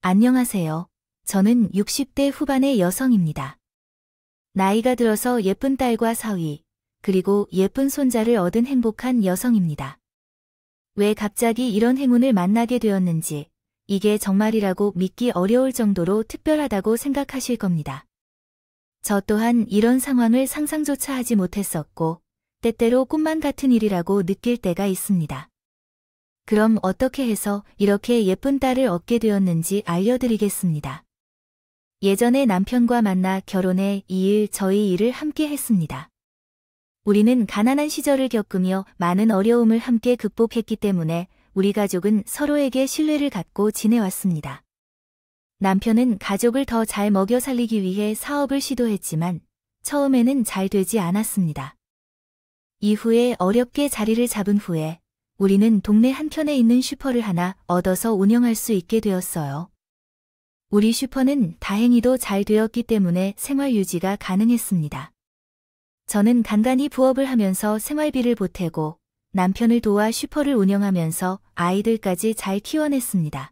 안녕하세요. 저는 60대 후반의 여성입니다. 나이가 들어서 예쁜 딸과 사위, 그리고 예쁜 손자를 얻은 행복한 여성입니다. 왜 갑자기 이런 행운을 만나게 되었는지, 이게 정말이라고 믿기 어려울 정도로 특별하다고 생각하실 겁니다. 저 또한 이런 상황을 상상조차 하지 못했었고, 때때로 꿈만 같은 일이라고 느낄 때가 있습니다. 그럼 어떻게 해서 이렇게 예쁜 딸을 얻게 되었는지 알려드리겠습니다. 예전에 남편과 만나 결혼해 저희 일을 함께 했습니다. 우리는 가난한 시절을 겪으며 많은 어려움을 함께 극복했기 때문에 우리 가족은 서로에게 신뢰를 갖고 지내왔습니다. 남편은 가족을 더 잘 먹여 살리기 위해 사업을 시도했지만 처음에는 잘 되지 않았습니다. 이후에 어렵게 자리를 잡은 후에 우리는 동네 한켠에 있는 슈퍼를 하나 얻어서 운영할 수 있게 되었어요. 우리 슈퍼는 다행히도 잘 되었기 때문에 생활 유지가 가능했습니다. 저는 간간히 부업을 하면서 생활비를 보태고 남편을 도와 슈퍼를 운영하면서 아이들까지 잘 키워냈습니다.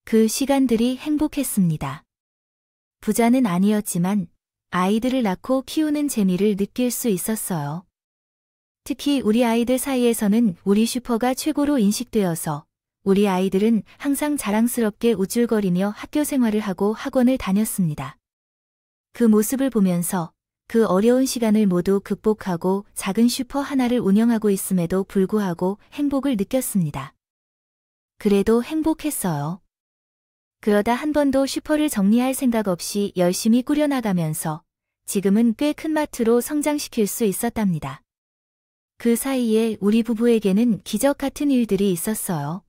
그 시간들이 행복했습니다. 부자는 아니었지만 아이들을 낳고 키우는 재미를 느낄 수 있었어요. 특히 우리 아이들 사이에서는 우리 슈퍼가 최고로 인식되어서 우리 아이들은 항상 자랑스럽게 우쭐거리며 학교 생활을 하고 학원을 다녔습니다. 그 모습을 보면서 그 어려운 시간을 모두 극복하고 작은 슈퍼 하나를 운영하고 있음에도 불구하고 행복을 느꼈습니다. 그래도 행복했어요. 그러다 한 번도 슈퍼를 정리할 생각 없이 열심히 꾸려나가면서 지금은 꽤 큰 마트로 성장시킬 수 있었답니다. 그 사이에 우리 부부에게는 기적 같은 일들이 있었어요.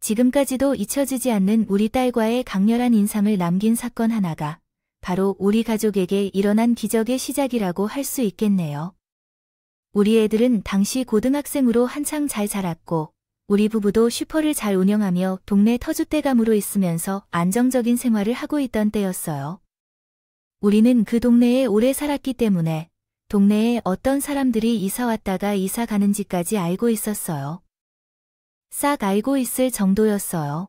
지금까지도 잊혀지지 않는 우리 딸과의 강렬한 인상을 남긴 사건 하나가 바로 우리 가족에게 일어난 기적의 시작이라고 할 수 있겠네요. 우리 애들은 당시 고등학생으로 한창 잘 자랐고 우리 부부도 슈퍼를 잘 운영하며 동네 터줏대감으로 있으면서 안정적인 생활을 하고 있던 때였어요. 우리는 그 동네에 오래 살았기 때문에 동네에 어떤 사람들이 이사 왔다가 이사 가는지까지 알고 있었어요. 싹 알고 있을 정도였어요.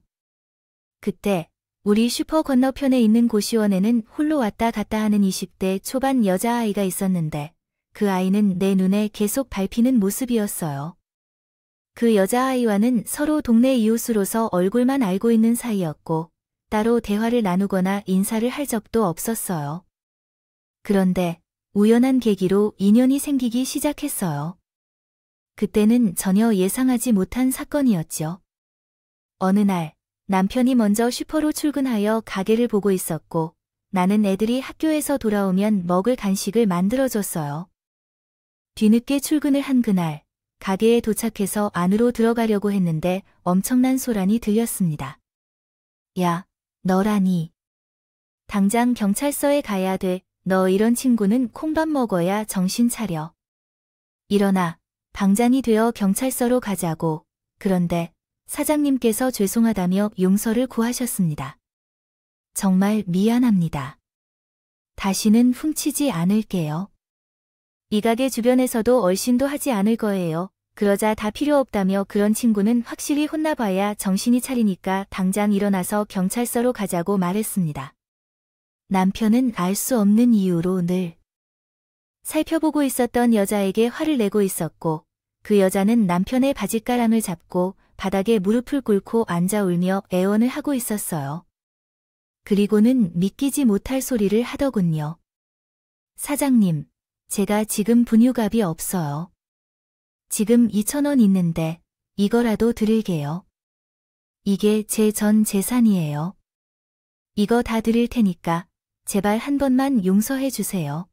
그때 우리 슈퍼 건너편에 있는 고시원에는 홀로 왔다 갔다 하는 20대 초반 여자아이가 있었는데 그 아이는 내 눈에 계속 밟히는 모습이었어요. 그 여자아이와는 서로 동네 이웃으로서 얼굴만 알고 있는 사이였고 따로 대화를 나누거나 인사를 할 적도 없었어요. 그런데 우연한 계기로 인연이 생기기 시작했어요. 그때는 전혀 예상하지 못한 사건이었죠. 어느 날 남편이 먼저 슈퍼로 출근하여 가게를 보고 있었고 나는 애들이 학교에서 돌아오면 먹을 간식을 만들어줬어요. 뒤늦게 출근을 한 그날 가게에 도착해서 안으로 들어가려고 했는데 엄청난 소란이 들렸습니다. 야, 너라니. 당장 경찰서에 가야 돼. 너 이런 친구는 콩밥 먹어야 정신 차려. 일어나, 방장이 되어 경찰서로 가자고. 그런데 사장님께서 죄송하다며 용서를 구하셨습니다. 정말 미안합니다. 다시는 훔치지 않을게요. 이 가게 주변에서도 얼씬도 하지 않을 거예요. 그러자 다 필요 없다며 그런 친구는 확실히 혼나봐야 정신이 차리니까 당장 일어나서 경찰서로 가자고 말했습니다. 남편은 알 수 없는 이유로 늘 살펴보고 있었던 여자에게 화를 내고 있었고 그 여자는 남편의 바짓가랑을 잡고 바닥에 무릎을 꿇고 앉아 울며 애원을 하고 있었어요. 그리고는 믿기지 못할 소리를 하더군요. 사장님, 제가 지금 분유값이 없어요. 지금 2,000원 있는데 이거라도 드릴게요. 이게 제 전 재산이에요. 이거 다 드릴 테니까 제발 한 번만 용서해 주세요.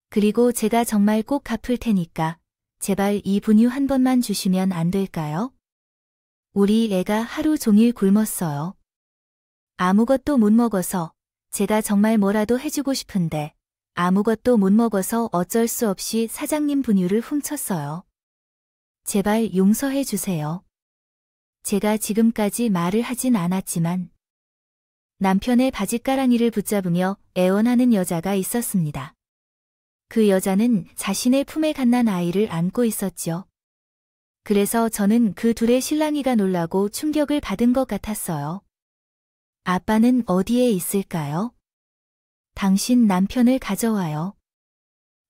그리고 제가 정말 꼭 갚을 테니까 제발 이 분유 한 번만 주시면 안 될까요? 우리 애가 하루 종일 굶었어요. 아무것도 못 먹어서 제가 정말 뭐라도 해주고 싶은데 아무것도 못 먹어서 어쩔 수 없이 사장님 분유를 훔쳤어요. 제발 용서해 주세요. 제가 지금까지 말을 하진 않았지만 남편의 바짓가랑이를 붙잡으며 애원하는 여자가 있었습니다. 그 여자는 자신의 품에 갓난 아이를 안고 있었죠. 그래서 저는 그 둘의 실랑이가 놀라고 충격을 받은 것 같았어요. 아빠는 어디에 있을까요? 당신 남편을 가져와요.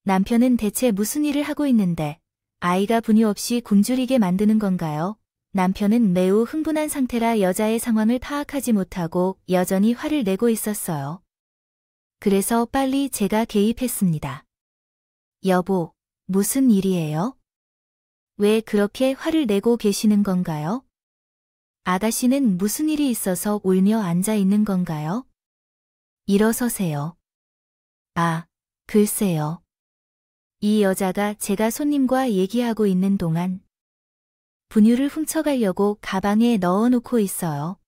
남편은 대체 무슨 일을 하고 있는데 아이가 분유 없이 굶주리게 만드는 건가요? 남편은 매우 흥분한 상태라 여자의 상황을 파악하지 못하고 여전히 화를 내고 있었어요. 그래서 빨리 제가 개입했습니다. 여보, 무슨 일이에요? 왜 그렇게 화를 내고 계시는 건가요? 아가씨는 무슨 일이 있어서 울며 앉아 있는 건가요? 일어서세요. 아, 글쎄요. 이 여자가 제가 손님과 얘기하고 있는 동안 분유를 훔쳐가려고 가방에 넣어놓고 있어요.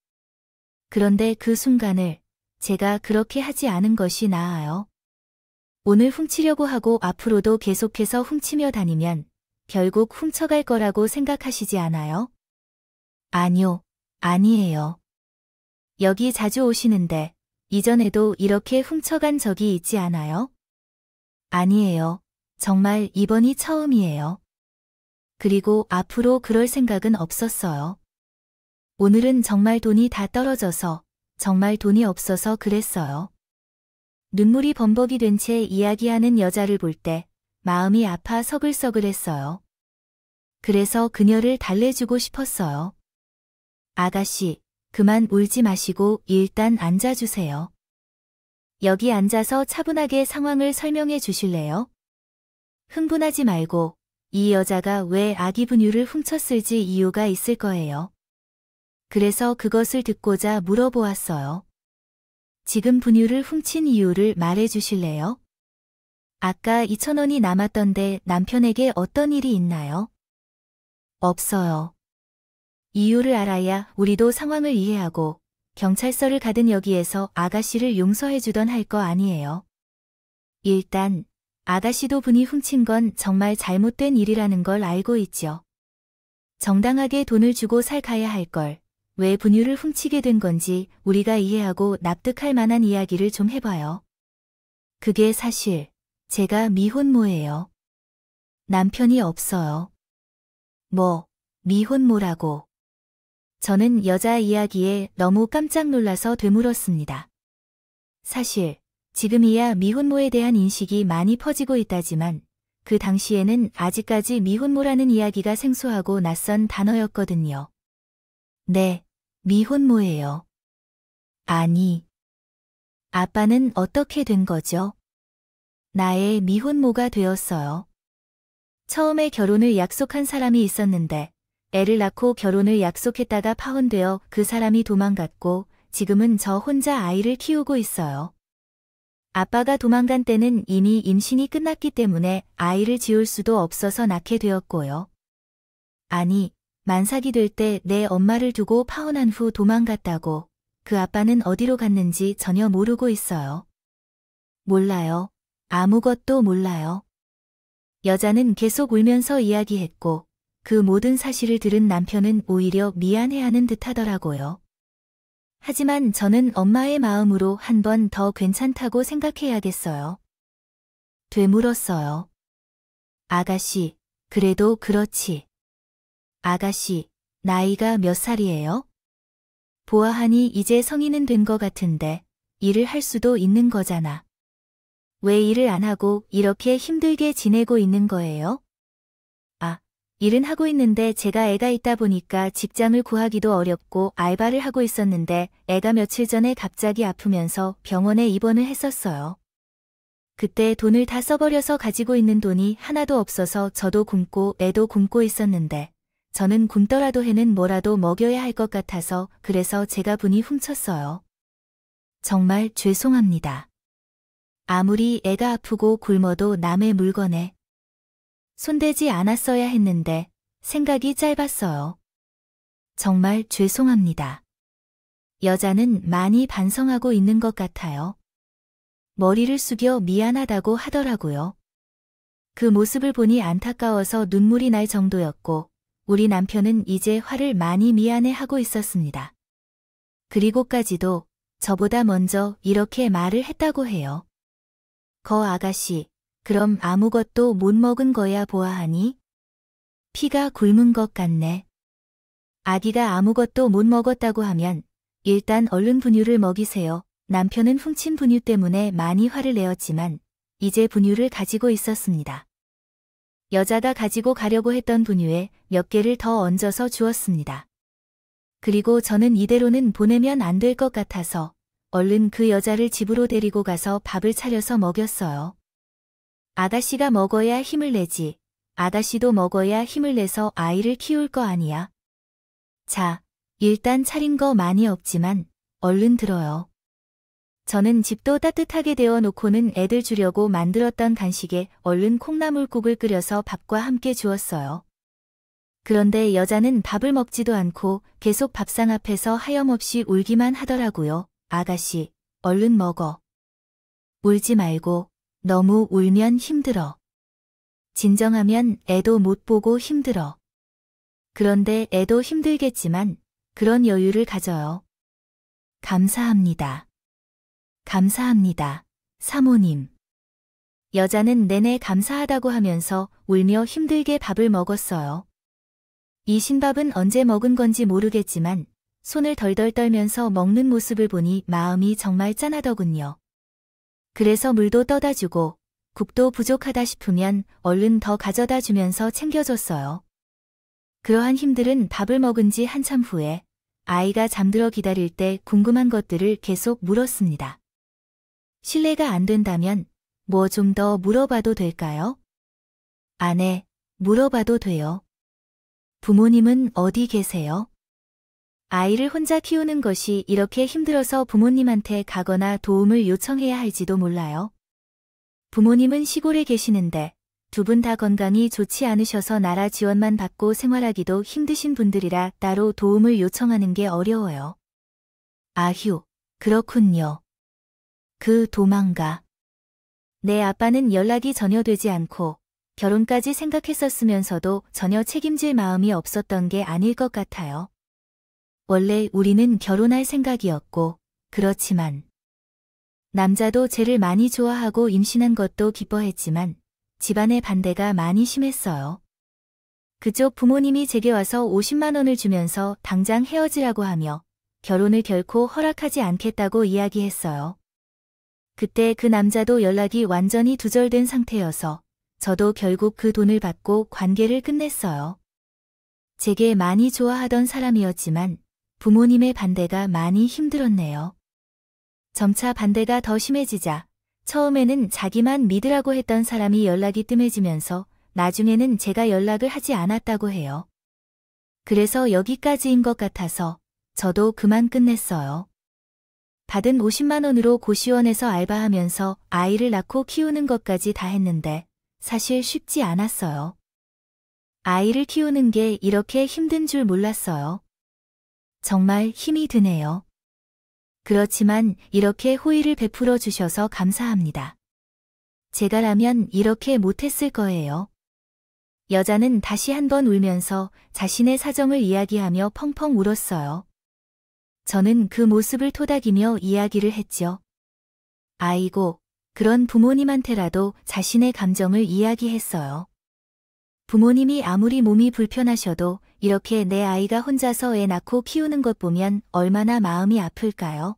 그런데 그 순간을 제가 그렇게 하지 않은 것이 나아요. 오늘 훔치려고 하고 앞으로도 계속해서 훔치며 다니면 결국 훔쳐갈 거라고 생각하시지 않아요? 아니요, 아니에요. 여기 자주 오시는데 이전에도 이렇게 훔쳐간 적이 있지 않아요? 아니에요. 정말 이번이 처음이에요. 그리고 앞으로 그럴 생각은 없었어요. 오늘은 정말 돈이 다 떨어져서 정말 돈이 없어서 그랬어요. 눈물이 범벅이 된 채 이야기하는 여자를 볼 때 마음이 아파 서글서글했어요. 그래서 그녀를 달래주고 싶었어요. 아가씨, 그만 울지 마시고 일단 앉아주세요. 여기 앉아서 차분하게 상황을 설명해 주실래요? 흥분하지 말고 이 여자가 왜 아기 분유를 훔쳤을지 이유가 있을 거예요. 그래서 그것을 듣고자 물어보았어요. 지금 분유를 훔친 이유를 말해 주실래요? 아까 2,000원이 남았던데 남편에게 어떤 일이 있나요? 없어요. 이유를 알아야 우리도 상황을 이해하고 경찰서를 가든 여기에서 아가씨를 용서해주던 할 거 아니에요. 일단 아가씨도 분이 훔친 건 정말 잘못된 일이라는 걸 알고 있죠. 정당하게 돈을 주고 살가야 할 걸 왜 분유를 훔치게 된 건지 우리가 이해하고 납득할 만한 이야기를 좀 해봐요. 그게 사실 제가 미혼모예요. 남편이 없어요. 뭐, 미혼모라고. 저는 여자 이야기에 너무 깜짝 놀라서 되물었습니다. 사실 지금이야 미혼모에 대한 인식이 많이 퍼지고 있다지만 그 당시에는 아직까지 미혼모라는 이야기가 생소하고 낯선 단어였거든요. 네, 미혼모예요. 아니, 아빠는 어떻게 된 거죠? 나의 미혼모가 되었어요. 처음에 결혼을 약속한 사람이 있었는데 애를 낳고 결혼을 약속했다가 파혼되어 그 사람이 도망갔고 지금은 저 혼자 아이를 키우고 있어요. 아빠가 도망간 때는 이미 임신이 끝났기 때문에 아이를 지울 수도 없어서 낳게 되었고요. 아니, 만삭이 될 때 내 엄마를 두고 파혼한 후 도망갔다고 그 아빠는 어디로 갔는지 전혀 모르고 있어요. 몰라요. 아무것도 몰라요. 여자는 계속 울면서 이야기했고 그 모든 사실을 들은 남편은 오히려 미안해하는 듯 하더라고요. 하지만 저는 엄마의 마음으로 한 번 더 괜찮다고 생각해야겠어요. 되물었어요. 아가씨, 그래도 그렇지. 아가씨, 나이가 몇 살이에요? 보아하니 이제 성인은 된 것 같은데 일을 할 수도 있는 거잖아. 왜 일을 안 하고 이렇게 힘들게 지내고 있는 거예요? 아, 일은 하고 있는데 제가 애가 있다 보니까 직장을 구하기도 어렵고 알바를 하고 있었는데 애가 며칠 전에 갑자기 아프면서 병원에 입원을 했었어요. 그때 돈을 다 써버려서 가지고 있는 돈이 하나도 없어서 저도 굶고 애도 굶고 있었는데 저는 굶더라도 해는 뭐라도 먹여야 할 것 같아서 그래서 제가 분이 훔쳤어요. 정말 죄송합니다. 아무리 애가 아프고 굶어도 남의 물건에 손대지 않았어야 했는데 생각이 짧았어요. 정말 죄송합니다. 여자는 많이 반성하고 있는 것 같아요. 머리를 숙여 미안하다고 하더라고요. 그 모습을 보니 안타까워서 눈물이 날 정도였고 우리 남편은 이제 화를 많이 미안해하고 있었습니다. 그리고까지도 저보다 먼저 이렇게 말을 했다고 해요. 거 아가씨, 그럼 아무것도 못 먹은 거야 보아하니? 피가 굶은 것 같네. 아기가 아무것도 못 먹었다고 하면 일단 얼른 분유를 먹이세요. 남편은 훔친 분유 때문에 많이 화를 내었지만 이제 분유를 가지고 있었습니다. 여자가 가지고 가려고 했던 분유에 몇 개를 더 얹어서 주었습니다. 그리고 저는 이대로는 보내면 안 될 것 같아서 얼른 그 여자를 집으로 데리고 가서 밥을 차려서 먹였어요. 아가씨가 먹어야 힘을 내지. 아가씨도 먹어야 힘을 내서 아이를 키울 거 아니야. 자, 일단 차린 거 많이 없지만 얼른 들어요. 저는 집도 따뜻하게 데워 놓고는 애들 주려고 만들었던 간식에 얼른 콩나물국을 끓여서 밥과 함께 주었어요. 그런데 여자는 밥을 먹지도 않고 계속 밥상 앞에서 하염없이 울기만 하더라고요. 아가씨, 얼른 먹어. 울지 말고, 너무 울면 힘들어. 진정하면 애도 못 보고 힘들어. 그런데 애도 힘들겠지만 그런 여유를 가져요. 감사합니다. 감사합니다, 사모님. 여자는 내내 감사하다고 하면서 울며 힘들게 밥을 먹었어요. 이 신밥은 언제 먹은 건지 모르겠지만 손을 덜덜 떨면서 먹는 모습을 보니 마음이 정말 짠하더군요. 그래서 물도 떠다 주고 국도 부족하다 싶으면 얼른 더 가져다 주면서 챙겨줬어요. 그러한 힘들은 밥을 먹은 지 한참 후에 아이가 잠들어 기다릴 때 궁금한 것들을 계속 물었습니다. 실례가 안 된다면 뭐 좀 더 물어봐도 될까요? 네, 물어봐도 돼요. 부모님은 어디 계세요? 아이를 혼자 키우는 것이 이렇게 힘들어서 부모님한테 가거나 도움을 요청해야 할지도 몰라요. 부모님은 시골에 계시는데 두 분 다 건강이 좋지 않으셔서 나라 지원만 받고 생활하기도 힘드신 분들이라 따로 도움을 요청하는 게 어려워요. 아휴, 그렇군요. 그 도망가. 내 아빠는 연락이 전혀 되지 않고 결혼까지 생각했었으면서도 전혀 책임질 마음이 없었던 게 아닐 것 같아요. 원래 우리는 결혼할 생각이었고, 그렇지만 남자도 쟤를 많이 좋아하고 임신한 것도 기뻐했지만 집안의 반대가 많이 심했어요. 그쪽 부모님이 제게 와서 50만 원을 주면서 당장 헤어지라고 하며 결혼을 결코 허락하지 않겠다고 이야기했어요. 그때 그 남자도 연락이 완전히 두절된 상태여서 저도 결국 그 돈을 받고 관계를 끝냈어요. 제게 많이 좋아하던 사람이었지만 부모님의 반대가 많이 힘들었네요. 점차 반대가 더 심해지자 처음에는 자기만 믿으라고 했던 사람이 연락이 뜸해지면서 나중에는 제가 연락을 하지 않았다고 해요. 그래서 여기까지인 것 같아서 저도 그만 끝냈어요. 받은 50만 원으로 고시원에서 알바하면서 아이를 낳고 키우는 것까지 다 했는데 사실 쉽지 않았어요. 아이를 키우는 게 이렇게 힘든 줄 몰랐어요. 정말 힘이 드네요. 그렇지만 이렇게 호의를 베풀어 주셔서 감사합니다. 제가라면 이렇게 못했을 거예요. 여자는 다시 한번 울면서 자신의 사정을 이야기하며 펑펑 울었어요. 저는 그 모습을 토닥이며 이야기를 했죠. 아이고, 그런 부모님한테라도 자신의 감정을 이야기했어요. 부모님이 아무리 몸이 불편하셔도 이렇게 내 아이가 혼자서 애 낳고 키우는 것 보면 얼마나 마음이 아플까요?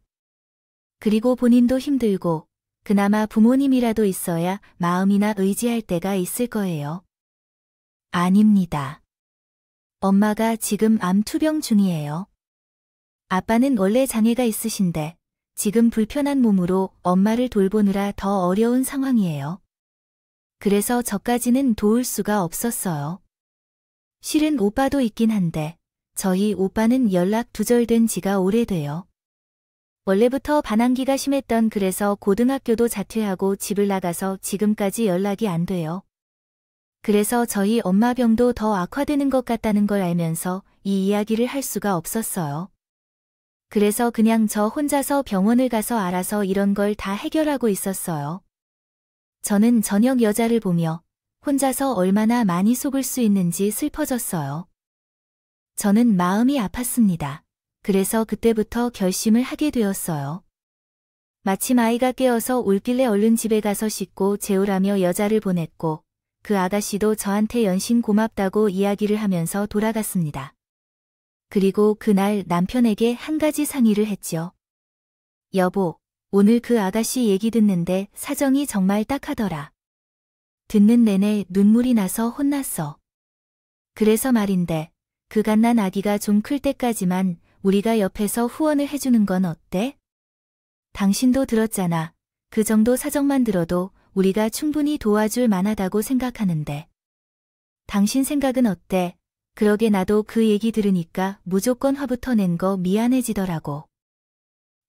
그리고 본인도 힘들고 그나마 부모님이라도 있어야 마음이나 의지할 때가 있을 거예요. 아닙니다. 엄마가 지금 암 투병 중이에요. 아빠는 원래 장애가 있으신데 지금 불편한 몸으로 엄마를 돌보느라 더 어려운 상황이에요. 그래서 저까지는 도울 수가 없었어요. 실은 오빠도 있긴 한데 저희 오빠는 연락 두절된 지가 오래돼요. 원래부터 반항기가 심했던 그래서 고등학교도 자퇴하고 집을 나가서 지금까지 연락이 안 돼요. 그래서 저희 엄마 병도 더 악화되는 것 같다는 걸 알면서 이 이야기를 할 수가 없었어요. 그래서 그냥 저 혼자서 병원을 가서 알아서 이런 걸 다 해결하고 있었어요. 저는 저녁 여자를 보며 혼자서 얼마나 많이 속을 수 있는지 슬퍼졌어요. 저는 마음이 아팠습니다. 그래서 그때부터 결심을 하게 되었어요. 마침 아이가 깨어서 울길래 얼른 집에 가서 씻고 재우라며 여자를 보냈고 그 아가씨도 저한테 연신 고맙다고 이야기를 하면서 돌아갔습니다. 그리고 그날 남편에게 한 가지 상의를 했죠. 여보, 오늘 그 아가씨 얘기 듣는데 사정이 정말 딱하더라. 듣는 내내 눈물이 나서 혼났어. 그래서 말인데, 그 갓난 아기가 좀 클 때까지만 우리가 옆에서 후원을 해주는 건 어때? 당신도 들었잖아. 그 정도 사정만 들어도 우리가 충분히 도와줄 만하다고 생각하는데. 당신 생각은 어때? 그러게 나도 그 얘기 들으니까 무조건 화부터 낸 거 미안해지더라고.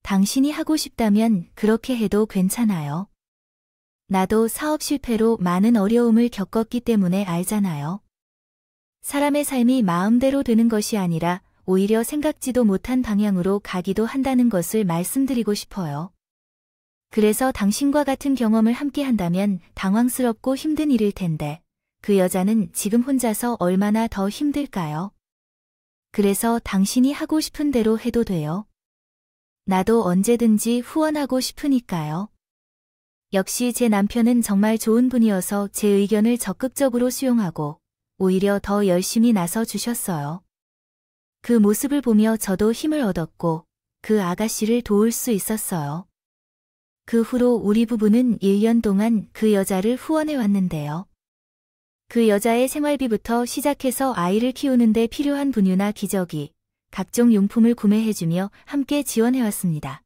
당신이 하고 싶다면 그렇게 해도 괜찮아요. 나도 사업 실패로 많은 어려움을 겪었기 때문에 알잖아요. 사람의 삶이 마음대로 되는 것이 아니라 오히려 생각지도 못한 방향으로 가기도 한다는 것을 말씀드리고 싶어요. 그래서 당신과 같은 경험을 함께 한다면 당황스럽고 힘든 일일 텐데 그 여자는 지금 혼자서 얼마나 더 힘들까요? 그래서 당신이 하고 싶은 대로 해도 돼요. 나도 언제든지 후원하고 싶으니까요. 역시 제 남편은 정말 좋은 분이어서 제 의견을 적극적으로 수용하고 오히려 더 열심히 나서 주셨어요. 그 모습을 보며 저도 힘을 얻었고 그 아가씨를 도울 수 있었어요. 그 후로 우리 부부는 1년 동안 그 여자를 후원해 왔는데요. 그 여자의 생활비부터 시작해서 아이를 키우는 데 필요한 분유나 기저귀, 각종 용품을 구매해주며 함께 지원해왔습니다.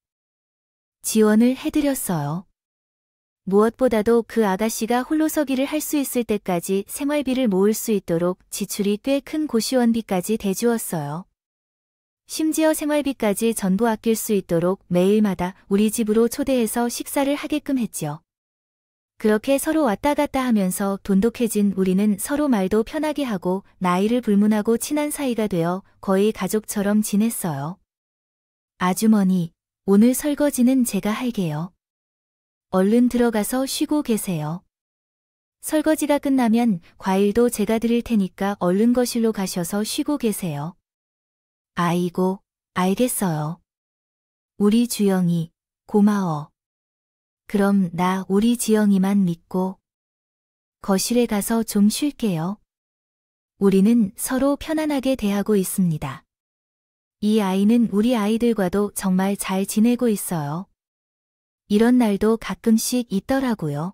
지원을 해드렸어요. 무엇보다도 그 아가씨가 홀로서기를 할 수 있을 때까지 생활비를 모을 수 있도록 지출이 꽤 큰 고시원비까지 대주었어요. 심지어 생활비까지 전부 아낄 수 있도록 매일마다 우리 집으로 초대해서 식사를 하게끔 했지요. 그렇게 서로 왔다 갔다 하면서 돈독해진 우리는 서로 말도 편하게 하고 나이를 불문하고 친한 사이가 되어 거의 가족처럼 지냈어요. 아주머니, 오늘 설거지는 제가 할게요. 얼른 들어가서 쉬고 계세요. 설거지가 끝나면 과일도 제가 드릴 테니까 얼른 거실로 가셔서 쉬고 계세요. 아이고, 알겠어요. 우리 주영이, 고마워. 그럼 나 우리 지영이만 믿고 거실에 가서 좀 쉴게요. 우리는 서로 편안하게 대하고 있습니다. 이 아이는 우리 아이들과도 정말 잘 지내고 있어요. 이런 날도 가끔씩 있더라고요.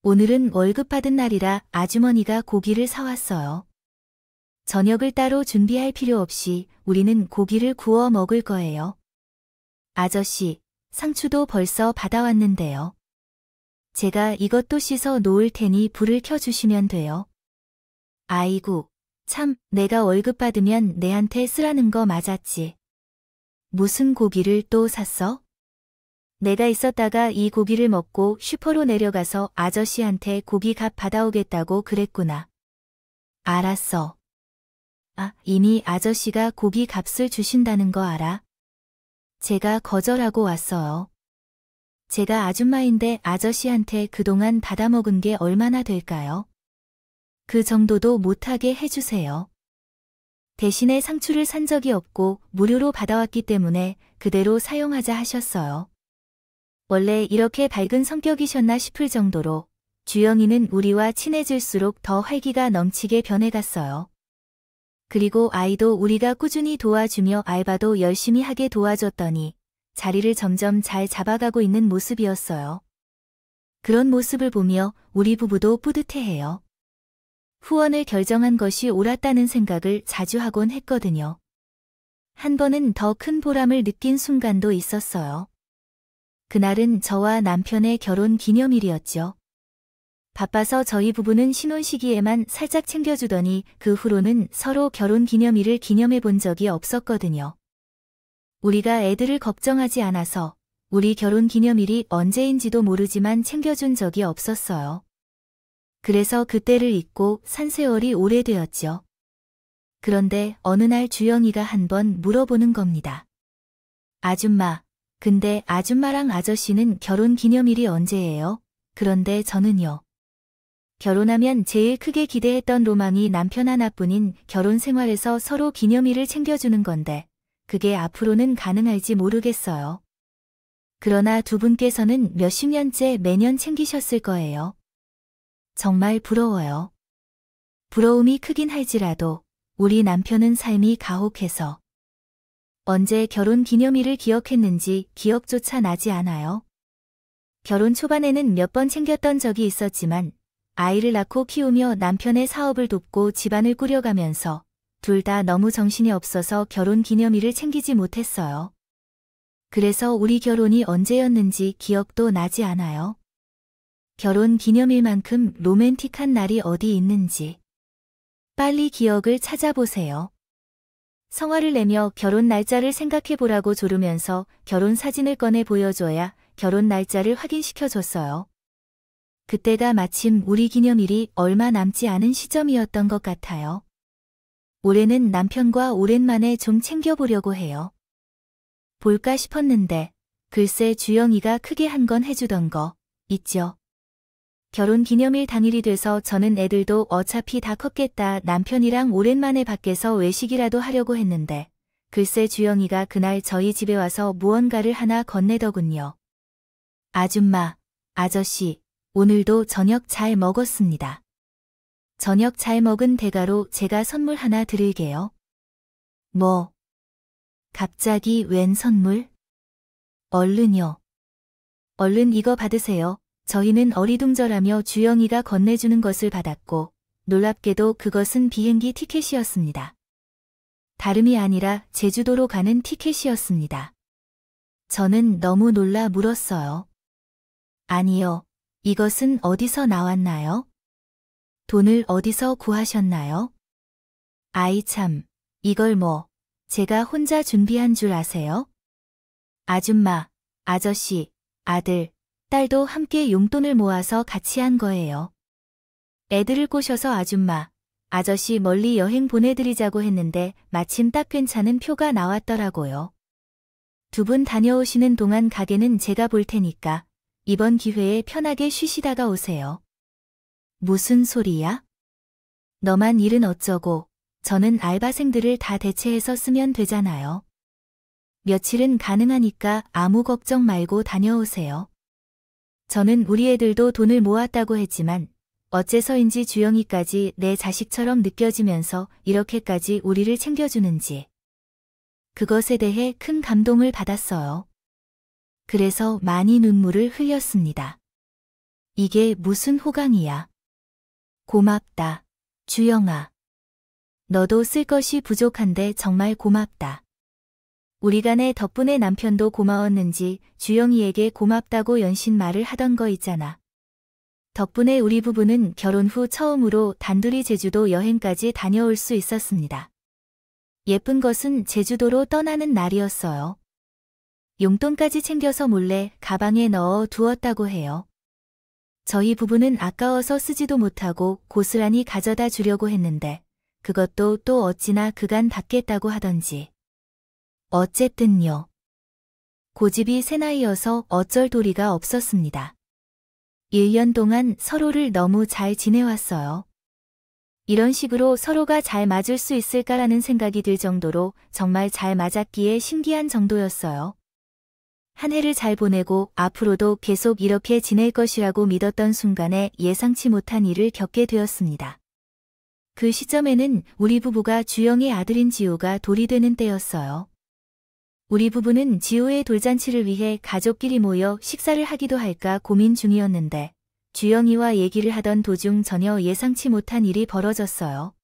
오늘은 월급 받은 날이라 아주머니가 고기를 사왔어요. 저녁을 따로 준비할 필요 없이 우리는 고기를 구워 먹을 거예요. 아저씨, 상추도 벌써 받아왔는데요. 제가 이것도 씻어 놓을 테니 불을 켜주시면 돼요. 아이고, 참, 내가 월급 받으면 내한테 쓰라는 거 맞았지. 무슨 고기를 또 샀어? 내가 있었다가 이 고기를 먹고 슈퍼로 내려가서 아저씨한테 고기 값 받아오겠다고 그랬구나. 알았어. 아, 이미 아저씨가 고기 값을 주신다는 거 알아? 제가 거절하고 왔어요. 제가 아줌마인데 아저씨한테 그동안 받아먹은 게 얼마나 될까요? 그 정도도 못하게 해주세요. 대신에 상추를 산 적이 없고 무료로 받아왔기 때문에 그대로 사용하자 하셨어요. 원래 이렇게 밝은 성격이셨나 싶을 정도로 주영이는 우리와 친해질수록 더 활기가 넘치게 변해갔어요. 그리고 아이도 우리가 꾸준히 도와주며 알바도 열심히 하게 도와줬더니 자리를 점점 잘 잡아가고 있는 모습이었어요. 그런 모습을 보며 우리 부부도 뿌듯해해요. 후원을 결정한 것이 옳았다는 생각을 자주 하곤 했거든요. 한 번은 더 큰 보람을 느낀 순간도 있었어요. 그날은 저와 남편의 결혼 기념일이었죠. 바빠서 저희 부부는 신혼 시기에만 살짝 챙겨주더니 그 후로는 서로 결혼 기념일을 기념해 본 적이 없었거든요. 우리가 애들을 걱정하지 않아서 우리 결혼 기념일이 언제인지도 모르지만 챙겨준 적이 없었어요. 그래서 그때를 잊고 산 세월이 오래되었죠. 그런데 어느 날 주영이가 한번 물어보는 겁니다. 아줌마, 근데 아줌마랑 아저씨는 결혼 기념일이 언제예요? 그런데 저는요. 결혼하면 제일 크게 기대했던 로망이 남편 하나뿐인 결혼 생활에서 서로 기념일을 챙겨주는 건데 그게 앞으로는 가능할지 모르겠어요. 그러나 두 분께서는 몇십 년째 매년 챙기셨을 거예요. 정말 부러워요. 부러움이 크긴 할지라도 우리 남편은 삶이 가혹해서 언제 결혼 기념일을 기억했는지 기억조차 나지 않아요. 결혼 초반에는 몇 번 챙겼던 적이 있었지만 아이를 낳고 키우며 남편의 사업을 돕고 집안을 꾸려가면서 둘 다 너무 정신이 없어서 결혼 기념일을 챙기지 못했어요. 그래서 우리 결혼이 언제였는지 기억도 나지 않아요. 결혼 기념일만큼 로맨틱한 날이 어디 있는지 빨리 기억을 찾아보세요. 성화를 내며 결혼 날짜를 생각해보라고 조르면서 결혼 사진을 꺼내 보여줘야 결혼 날짜를 확인시켜줬어요. 그때가 마침 우리 기념일이 얼마 남지 않은 시점이었던 것 같아요. 올해는 남편과 오랜만에 좀 챙겨보려고 해요. 볼까 싶었는데 글쎄 주영이가 크게 한 건 해주던 거 있죠. 결혼 기념일 당일이 돼서 저는 애들도 어차피 다 컸겠다 남편이랑 오랜만에 밖에서 외식이라도 하려고 했는데 글쎄 주영이가 그날 저희 집에 와서 무언가를 하나 건네더군요. 아줌마, 아저씨, 오늘도 저녁 잘 먹었습니다. 저녁 잘 먹은 대가로 제가 선물 하나 드릴게요. 뭐? 갑자기 웬 선물? 얼른요. 얼른 이거 받으세요. 저희는 어리둥절하며 주영이가 건네주는 것을 받았고 놀랍게도 그것은 비행기 티켓이었습니다. 다름이 아니라 제주도로 가는 티켓이었습니다. 저는 너무 놀라 물었어요. 아니요. 이것은 어디서 나왔나요? 돈을 어디서 구하셨나요? 아이 참, 이걸 뭐, 제가 혼자 준비한 줄 아세요? 아줌마, 아저씨, 아들, 딸도 함께 용돈을 모아서 같이 한 거예요. 애들을 꼬셔서 아줌마, 아저씨 멀리 여행 보내드리자고 했는데 마침 딱 괜찮은 표가 나왔더라고요. 두 분 다녀오시는 동안 가게는 제가 볼 테니까 이번 기회에 편하게 쉬시다가 오세요. 무슨 소리야? 너만 일은 어쩌고 저는 알바생들을 다 대체해서 쓰면 되잖아요. 며칠은 가능하니까 아무 걱정 말고 다녀오세요. 저는 우리 애들도 돈을 모았다고 했지만 어째서인지 주영이까지 내 자식처럼 느껴지면서 이렇게까지 우리를 챙겨주는지 그것에 대해 큰 감동을 받았어요. 그래서 많이 눈물을 흘렸습니다. 이게 무슨 호강이야. 고맙다, 주영아. 너도 쓸 것이 부족한데 정말 고맙다. 우리가 내 덕분에 남편도 고마웠는지 주영이에게 고맙다고 연신 말을 하던 거 있잖아. 덕분에 우리 부부는 결혼 후 처음으로 단둘이 제주도 여행까지 다녀올 수 있었습니다. 예쁜 것은 제주도로 떠나는 날이었어요. 용돈까지 챙겨서 몰래 가방에 넣어 두었다고 해요. 저희 부부는 아까워서 쓰지도 못하고 고스란히 가져다 주려고 했는데 그것도 또 어찌나 그간 받겠다고 하던지. 어쨌든요. 고집이 새나이여서 어쩔 도리가 없었습니다. 1년 동안 서로를 너무 잘 지내왔어요. 이런 식으로 서로가 잘 맞을 수 있을까라는 생각이 들 정도로 정말 잘 맞았기에 신기한 정도였어요. 한 해를 잘 보내고 앞으로도 계속 이렇게 지낼 것이라고 믿었던 순간에 예상치 못한 일을 겪게 되었습니다. 그 시점에는 우리 부부가 주영의 아들인 지호가 돌이 되는 때였어요. 우리 부부는 지호의 돌잔치를 위해 가족끼리 모여 식사를 하기도 할까 고민 중이었는데 주영이와 얘기를 하던 도중 전혀 예상치 못한 일이 벌어졌어요.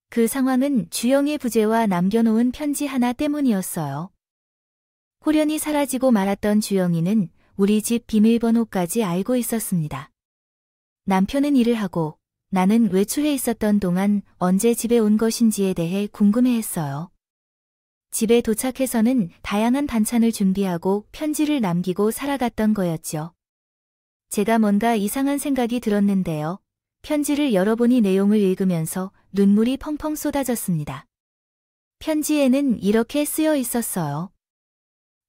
그 상황은 주영의 부재와 남겨놓은 편지 하나 때문이었어요. 호련히 사라지고 말았던 주영이는 우리 집 비밀번호까지 알고 있었습니다. 남편은 일을 하고 나는 외출해 있었던 동안 언제 집에 온 것인지에 대해 궁금해했어요. 집에 도착해서는 다양한 반찬을 준비하고 편지를 남기고 살아갔던 거였죠. 제가 뭔가 이상한 생각이 들었는데요. 편지를 열어보니 내용을 읽으면서 눈물이 펑펑 쏟아졌습니다. 편지에는 이렇게 쓰여 있었어요.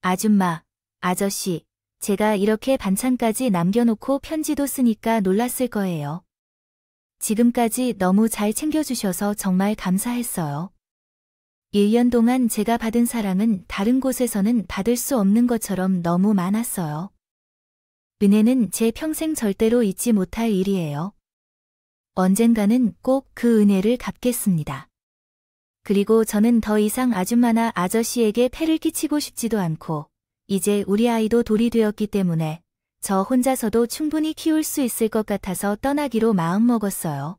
아줌마, 아저씨, 제가 이렇게 반찬까지 남겨놓고 편지도 쓰니까 놀랐을 거예요. 지금까지 너무 잘 챙겨주셔서 정말 감사했어요. 1년 동안 제가 받은 사랑은 다른 곳에서는 받을 수 없는 것처럼 너무 많았어요. 은혜는 제 평생 절대로 잊지 못할 일이에요. 언젠가는 꼭 그 은혜를 갚겠습니다. 그리고 저는 더 이상 아줌마나 아저씨에게 폐를 끼치고 싶지도 않고, 이제 우리 아이도 돌이 되었기 때문에 저 혼자서도 충분히 키울 수 있을 것 같아서 떠나기로 마음먹었어요.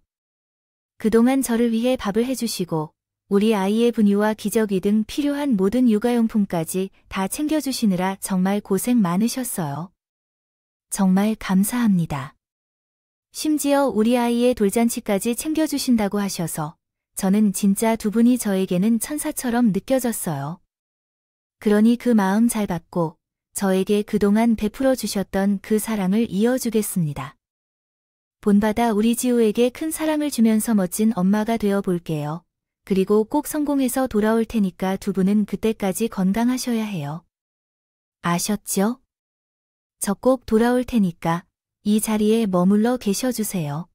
그동안 저를 위해 밥을 해주시고, 우리 아이의 분유와 기저귀 등 필요한 모든 육아용품까지 다 챙겨주시느라 정말 고생 많으셨어요. 정말 감사합니다. 심지어 우리 아이의 돌잔치까지 챙겨주신다고 하셔서 저는 진짜 두 분이 저에게는 천사처럼 느껴졌어요. 그러니 그 마음 잘 받고 저에게 그동안 베풀어 주셨던 그 사랑을 이어주겠습니다. 본받아 우리 지우에게 큰 사랑을 주면서 멋진 엄마가 되어 볼게요. 그리고 꼭 성공해서 돌아올 테니까 두 분은 그때까지 건강하셔야 해요. 아셨죠? 저 꼭 돌아올 테니까 이 자리에 머물러 계셔주세요.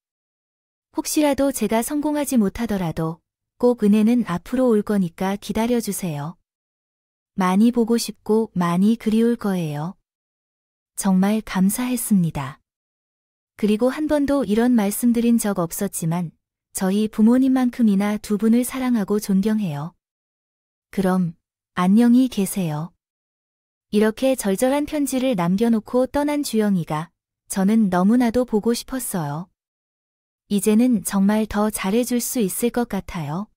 혹시라도 제가 성공하지 못하더라도 꼭 은혜는 앞으로 올 거니까 기다려주세요. 많이 보고 싶고 많이 그리울 거예요. 정말 감사했습니다. 그리고 한 번도 이런 말씀드린 적 없었지만 저희 부모님만큼이나 두 분을 사랑하고 존경해요. 그럼 안녕히 계세요. 이렇게 절절한 편지를 남겨놓고 떠난 주영이가 저는 너무나도 보고 싶었어요. 이제는 정말 더 잘해줄 수 있을 것 같아요.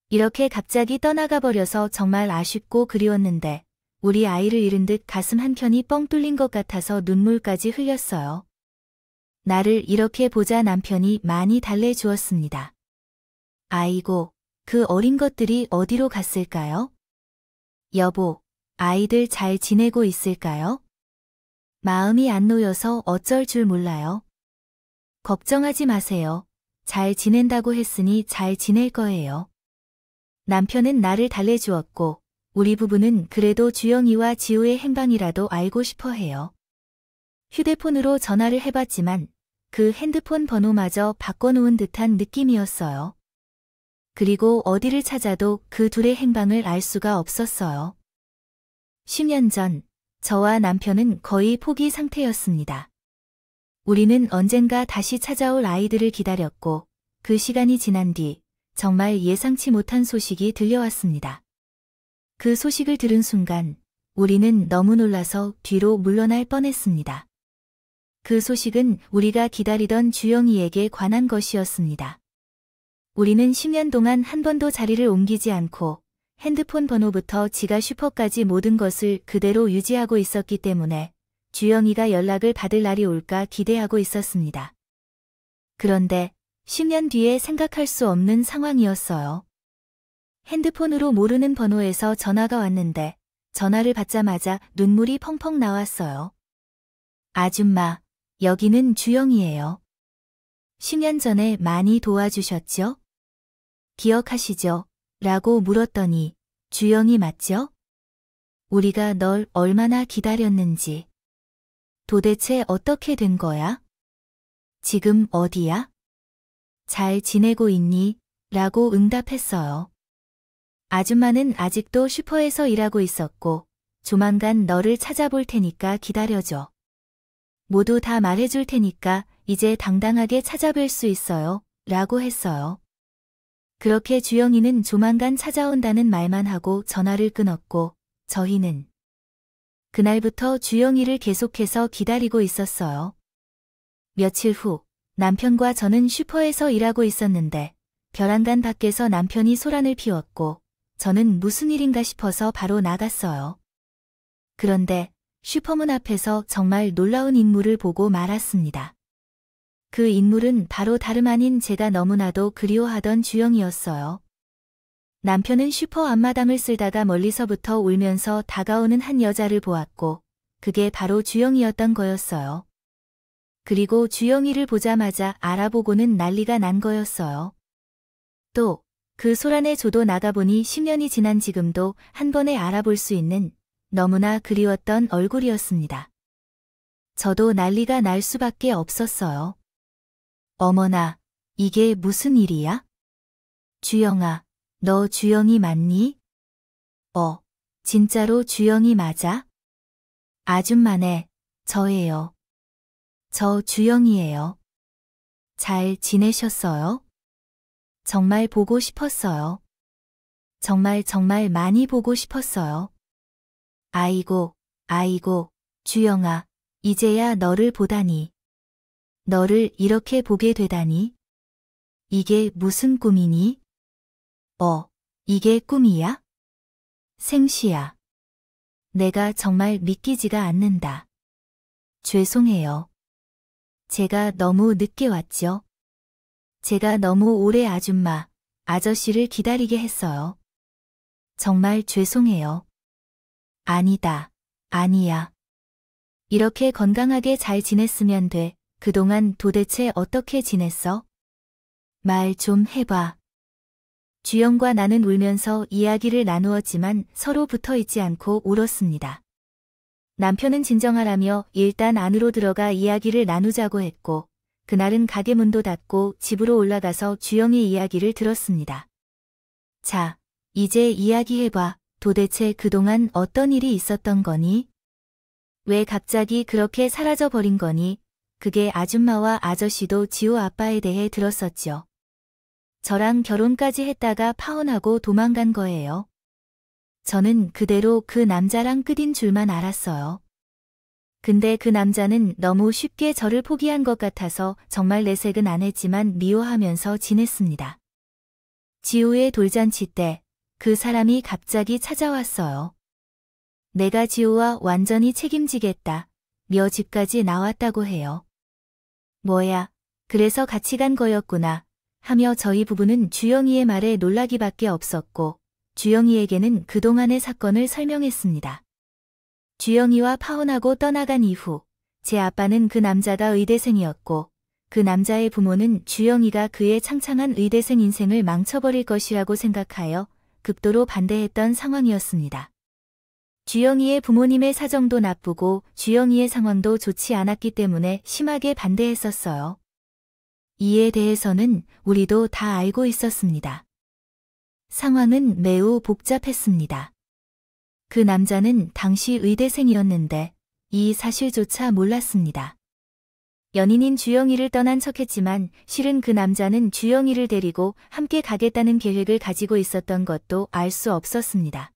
이렇게 갑자기 떠나가 버려서 정말 아쉽고 그리웠는데 우리 아이를 잃은 듯 가슴 한켠이 뻥 뚫린 것 같아서 눈물까지 흘렸어요. 나를 이렇게 보자 남편이 많이 달래주었습니다. 아이고, 그 어린 것들이 어디로 갔을까요? 여보, 아이들 잘 지내고 있을까요? 마음이 안 놓여서 어쩔 줄 몰라요. 걱정하지 마세요. 잘 지낸다고 했으니 잘 지낼 거예요. 남편은 나를 달래주었고 우리 부부는 그래도 주영이와 지우의 행방이라도 알고 싶어 해요. 휴대폰으로 전화를 해봤지만 그 핸드폰 번호마저 바꿔놓은 듯한 느낌이었어요. 그리고 어디를 찾아도 그 둘의 행방을 알 수가 없었어요. 10년 전 저와 남편은 거의 포기 상태였습니다. 우리는 언젠가 다시 찾아올 아이들을 기다렸고 그 시간이 지난 뒤 정말 예상치 못한 소식이 들려왔습니다. 그 소식을 들은 순간 우리는 너무 놀라서 뒤로 물러날 뻔했습니다. 그 소식은 우리가 기다리던 주영이에게 관한 것이었습니다. 우리는 10년 동안 한 번도 자리를 옮기지 않고 핸드폰 번호부터 지가 슈퍼까지 모든 것을 그대로 유지하고 있었기 때문에 주영이가 연락을 받을 날이 올까 기대하고 있었습니다. 그런데 10년 뒤에 생각할 수 없는 상황이었어요. 핸드폰으로 모르는 번호에서 전화가 왔는데 전화를 받자마자 눈물이 펑펑 나왔어요. 아줌마, 여기는 주영이에요. 10년 전에 많이 도와주셨죠? 기억하시죠? 라고 물었더니 주영이 맞죠? 우리가 널 얼마나 기다렸는지. 도대체 어떻게 된 거야? 지금 어디야? 잘 지내고 있니? 라고 응답했어요. 아줌마는 아직도 슈퍼에서 일하고 있었고 조만간 너를 찾아볼 테니까 기다려줘. 모두 다 말해줄 테니까 이제 당당하게 찾아뵐 수 있어요. 라고 했어요. 그렇게 주영이는 조만간 찾아온다는 말만 하고 전화를 끊었고 저희는 그날부터 주영이를 계속해서 기다리고 있었어요. 며칠 후 남편과 저는 슈퍼에서 일하고 있었는데 벼랑간 밖에서 남편이 소란을 피웠고 저는 무슨 일인가 싶어서 바로 나갔어요. 그런데 슈퍼문 앞에서 정말 놀라운 인물을 보고 말았습니다. 그 인물은 바로 다름 아닌 제가 너무나도 그리워하던 주영이었어요. 남편은 슈퍼 앞마당을 쓸다가 멀리서부터 울면서 다가오는 한 여자를 보았고 그게 바로 주영이었던 거였어요. 그리고 주영이를 보자마자 알아보고는 난리가 난 거였어요. 또 그 소란에 저도 나가보니 10년이 지난 지금도 한 번에 알아볼 수 있는 너무나 그리웠던 얼굴이었습니다. 저도 난리가 날 수밖에 없었어요. 어머나, 이게 무슨 일이야? 주영아, 너 주영이 맞니? 진짜로 주영이 맞아? 아줌마네, 저예요. 저 주영이에요. 잘 지내셨어요? 정말 보고 싶었어요. 정말 정말 많이 보고 싶었어요. 아이고, 아이고, 주영아, 이제야 너를 보다니. 너를 이렇게 보게 되다니. 이게 무슨 꿈이니? 이게 꿈이야? 생시야. 내가 정말 믿기지가 않는다. 죄송해요. 제가 너무 늦게 왔죠. 제가 너무 오래 아저씨를 기다리게 했어요. 정말 죄송해요. 아니다. 아니야. 이렇게 건강하게 잘 지냈으면 돼. 그동안 도대체 어떻게 지냈어? 말 좀 해봐. 주영과 나는 울면서 이야기를 나누었지만 서로 붙어 있지 않고 울었습니다. 남편은 진정하라며 일단 안으로 들어가 이야기를 나누자고 했고, 그날은 가게 문도 닫고 집으로 올라가서 주영의 이야기를 들었습니다. 자, 이제 이야기해봐. 도대체 그동안 어떤 일이 있었던 거니? 왜 갑자기 그렇게 사라져 버린 거니? 그게 아줌마와 아저씨도 지호 아빠에 대해 들었었죠. 저랑 결혼까지 했다가 파혼하고 도망간 거예요. 저는 그대로 그 남자랑 끝인 줄만 알았어요. 근데 그 남자는 너무 쉽게 저를 포기한 것 같아서 정말 내색은 안 했지만 미워하면서 지냈습니다. 지호의 돌잔치 때 그 사람이 갑자기 찾아왔어요. 내가 지호와 완전히 책임지겠다. 며 집까지 나왔다고 해요. 뭐야, 그래서 같이 간 거였구나. 하며 저희 부부는 주영이의 말에 놀라기밖에 없었고, 주영이에게는 그동안의 사건을 설명했습니다. 주영이와 파혼하고 떠나간 이후, 제 아빠는 그 남자가 의대생이었고, 그 남자의 부모는 주영이가 그의 창창한 의대생 인생을 망쳐버릴 것이라고 생각하여 극도로 반대했던 상황이었습니다. 주영이의 부모님의 사정도 나쁘고 주영이의 상황도 좋지 않았기 때문에 심하게 반대했었어요. 이에 대해서는 우리도 다 알고 있었습니다. 상황은 매우 복잡했습니다. 그 남자는 당시 의대생이었는데 이 사실조차 몰랐습니다. 연인인 주영이를 떠난 척했지만 실은 그 남자는 주영이를 데리고 함께 가겠다는 계획을 가지고 있었던 것도 알 수 없었습니다.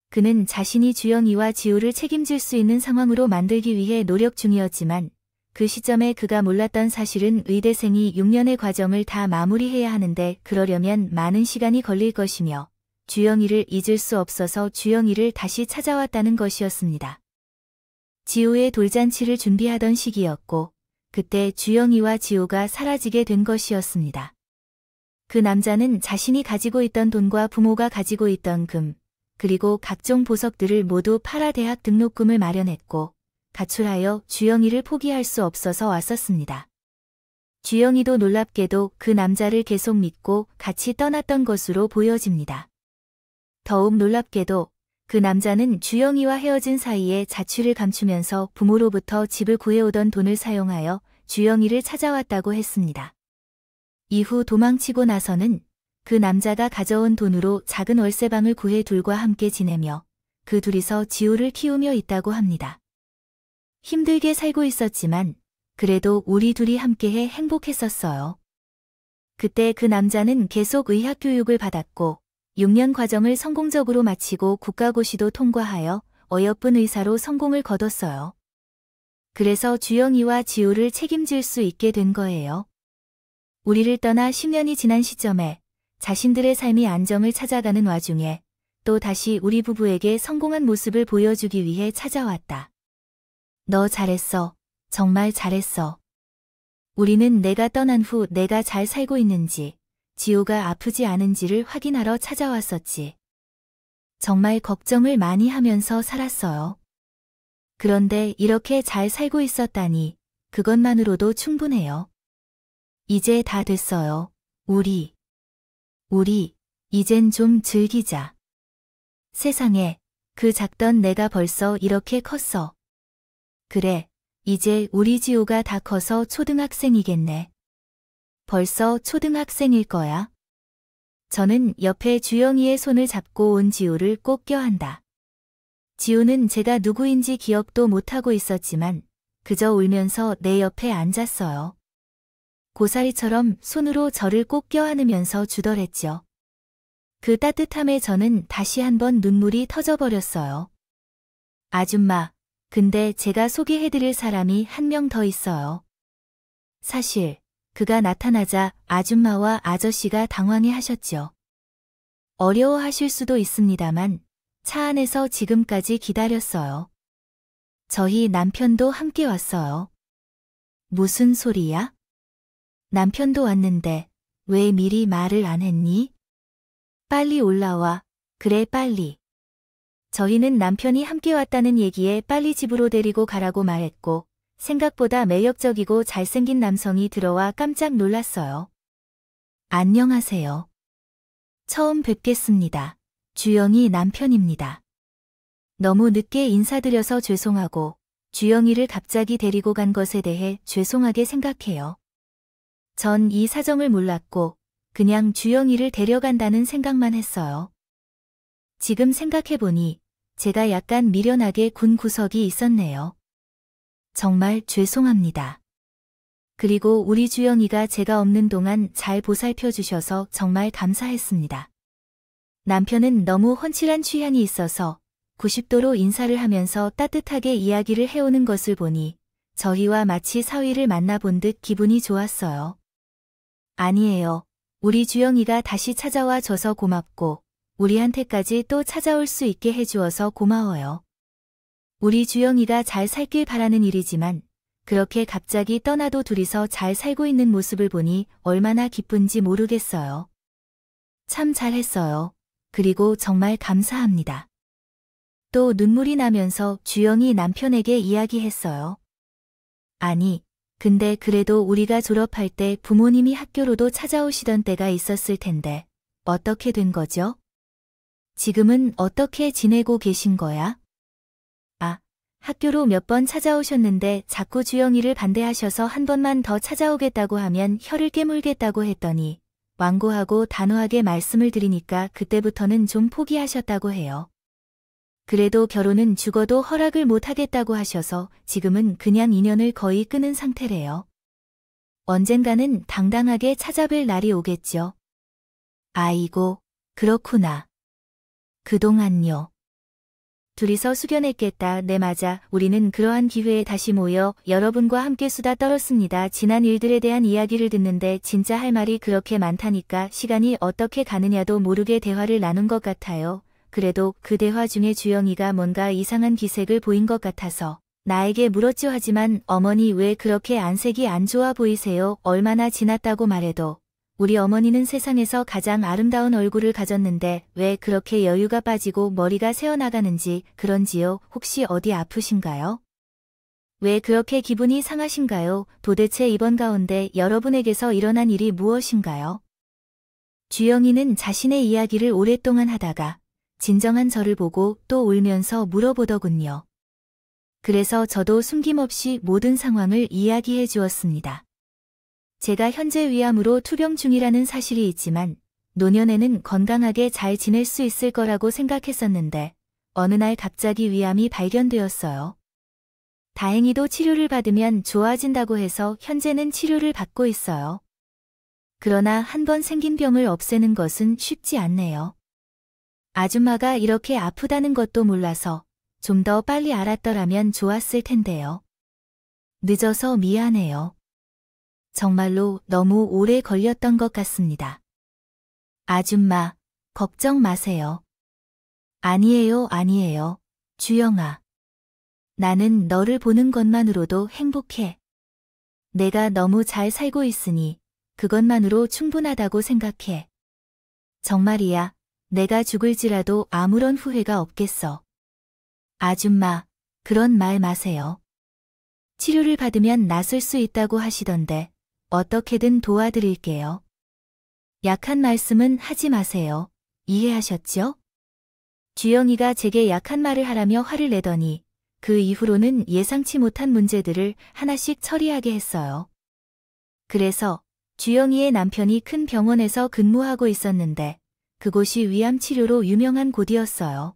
그는 자신이 주영이와 지호를 책임질 수 있는 상황으로 만들기 위해 노력 중이었지만 그 시점에 그가 몰랐던 사실은 의대생이 6년의 과정을 다 마무리해야 하는데 그러려면 많은 시간이 걸릴 것이며 주영이를 잊을 수 없어서 주영이를 다시 찾아왔다는 것이었습니다. 지호의 돌잔치를 준비하던 시기였고 그때 주영이와 지호가 사라지게 된 것이었습니다. 그 남자는 자신이 가지고 있던 돈과 부모가 가지고 있던 금, 그리고 각종 보석들을 모두 팔아 대학 등록금을 마련했고 가출하여 주영이를 포기할 수 없어서 왔었습니다. 주영이도 놀랍게도 그 남자를 계속 믿고 같이 떠났던 것으로 보여집니다. 더욱 놀랍게도 그 남자는 주영이와 헤어진 사이에 자취를 감추면서 부모로부터 집을 구해오던 돈을 사용하여 주영이를 찾아왔다고 했습니다. 이후 도망치고 나서는 그 남자가 가져온 돈으로 작은 월세방을 구해 둘과 함께 지내며 그 둘이서 지호를 키우며 있다고 합니다. 힘들게 살고 있었지만 그래도 우리 둘이 함께해 행복했었어요. 그때 그 남자는 계속 의학 교육을 받았고 6년 과정을 성공적으로 마치고 국가고시도 통과하여 어여쁜 의사로 성공을 거뒀어요. 그래서 주영이와 지호를 책임질 수 있게 된 거예요. 우리를 떠나 10년이 지난 시점에 자신들의 삶이 안정을 찾아가는 와중에 또 다시 우리 부부에게 성공한 모습을 보여주기 위해 찾아왔다. 너 잘했어. 정말 잘했어. 우리는 내가 떠난 후 내가 잘 살고 있는지, 지호가 아프지 않은지를 확인하러 찾아왔었지. 정말 걱정을 많이 하면서 살았어요. 그런데 이렇게 잘 살고 있었다니 그것만으로도 충분해요. 이제 다 됐어요. 우리 이젠 좀 즐기자. 세상에, 그 작던 내가 벌써 이렇게 컸어. 그래, 이제 우리 지호가 다 커서 초등학생이겠네. 벌써 초등학생일 거야. 저는 옆에 주영이의 손을 잡고 온 지호를 꼭 껴안다. 지호는 제가 누구인지 기억도 못하고 있었지만 그저 울면서 내 옆에 앉았어요. 고사리처럼 손으로 저를 꼭 껴안으면서 주더랬죠. 그 따뜻함에 저는 다시 한번 눈물이 터져버렸어요. 아줌마, 근데 제가 소개해드릴 사람이 한 명 더 있어요. 사실 그가 나타나자 아줌마와 아저씨가 당황해 하셨죠. 어려워하실 수도 있습니다만 차 안에서 지금까지 기다렸어요. 저희 남편도 함께 왔어요. 무슨 소리야? 남편도 왔는데 왜 미리 말을 안 했니? 빨리 올라와. 그래 빨리. 저희는 남편이 함께 왔다는 얘기에 빨리 집으로 데리고 가라고 말했고 생각보다 매력적이고 잘생긴 남성이 들어와 깜짝 놀랐어요. 안녕하세요. 처음 뵙겠습니다. 주영이 남편입니다. 너무 늦게 인사드려서 죄송하고 주영이를 갑자기 데리고 간 것에 대해 죄송하게 생각해요. 전 이 사정을 몰랐고 그냥 주영이를 데려간다는 생각만 했어요. 지금 생각해보니 제가 약간 미련하게 군 구석이 있었네요. 정말 죄송합니다. 그리고 우리 주영이가 제가 없는 동안 잘 보살펴 주셔서 정말 감사했습니다. 남편은 너무 훤칠한 취향이 있어서 90도로 인사를 하면서 따뜻하게 이야기를 해오는 것을 보니 저희와 마치 사위를 만나본 듯 기분이 좋았어요. 아니에요. 우리 주영이가 다시 찾아와 줘서 고맙고 우리한테까지 또 찾아올 수 있게 해주어서 고마워요. 우리 주영이가 잘 살길 바라는 일이지만 그렇게 갑자기 떠나도 둘이서 잘 살고 있는 모습을 보니 얼마나 기쁜지 모르겠어요. 참 잘했어요. 그리고 정말 감사합니다. 또 눈물이 나면서 주영이 남편에게 이야기했어요. 아니, 근데 그래도 우리가 졸업할 때 부모님이 학교로도 찾아오시던 때가 있었을 텐데 어떻게 된 거죠? 지금은 어떻게 지내고 계신 거야? 아, 학교로 몇 번 찾아오셨는데 자꾸 주영이를 반대하셔서 한 번만 더 찾아오겠다고 하면 혀를 깨물겠다고 했더니 완고하고 단호하게 말씀을 드리니까 그때부터는 좀 포기하셨다고 해요. 그래도 결혼은 죽어도 허락을 못 하겠다고 하셔서 지금은 그냥 인연을 거의 끊은 상태래요. 언젠가는 당당하게 찾아뵐 날이 오겠죠. 아이고, 그렇구나. 그동안요. 둘이서 숙연했겠다. 네 맞아. 우리는 그러한 기회에 다시 모여 여러분과 함께 수다 떨었습니다. 지난 일들에 대한 이야기를 듣는데 진짜 할 말이 그렇게 많다니까 시간이 어떻게 가느냐도 모르게 대화를 나눈 것 같아요. 그래도 그 대화 중에 주영이가 뭔가 이상한 기색을 보인 것 같아서 나에게 물었죠. 하지만 어머니 왜 그렇게 안색이 안 좋아 보이세요? 얼마나 지났다고 말해도 우리 어머니는 세상에서 가장 아름다운 얼굴을 가졌는데 왜 그렇게 여유가 빠지고 머리가 새어나가는지 그런지요? 혹시 어디 아프신가요? 왜 그렇게 기분이 상하신가요? 도대체 이번 가운데 여러분에게서 일어난 일이 무엇인가요? 주영이는 자신의 이야기를 오랫동안 하다가 진정한 저를 보고 또 울면서 물어보더군요. 그래서 저도 숨김없이 모든 상황을 이야기해 주었습니다. 제가 현재 위암으로 투병 중이라는 사실이 있지만 노년에는 건강하게 잘 지낼 수 있을 거라고 생각했었는데 어느 날 갑자기 위암이 발견되었어요. 다행히도 치료를 받으면 좋아진다고 해서 현재는 치료를 받고 있어요. 그러나 한 번 생긴 병을 없애는 것은 쉽지 않네요. 아줌마가 이렇게 아프다는 것도 몰라서 좀 더 빨리 알았더라면 좋았을 텐데요. 늦어서 미안해요. 정말로 너무 오래 걸렸던 것 같습니다. 아줌마, 걱정 마세요. 아니에요, 아니에요. 주영아. 나는 너를 보는 것만으로도 행복해. 내가 너무 잘 살고 있으니 그것만으로 충분하다고 생각해. 정말이야. 내가 죽을지라도 아무런 후회가 없겠어. 아줌마, 그런 말 마세요. 치료를 받으면 낫을 수 있다고 하시던데 어떻게든 도와드릴게요. 약한 말씀은 하지 마세요. 이해하셨죠? 주영이가 제게 약한 말을 하라며 화를 내더니 그 이후로는 예상치 못한 문제들을 하나씩 처리하게 했어요. 그래서 주영이의 남편이 큰 병원에서 근무하고 있었는데 그곳이 위암 치료로 유명한 곳이었어요.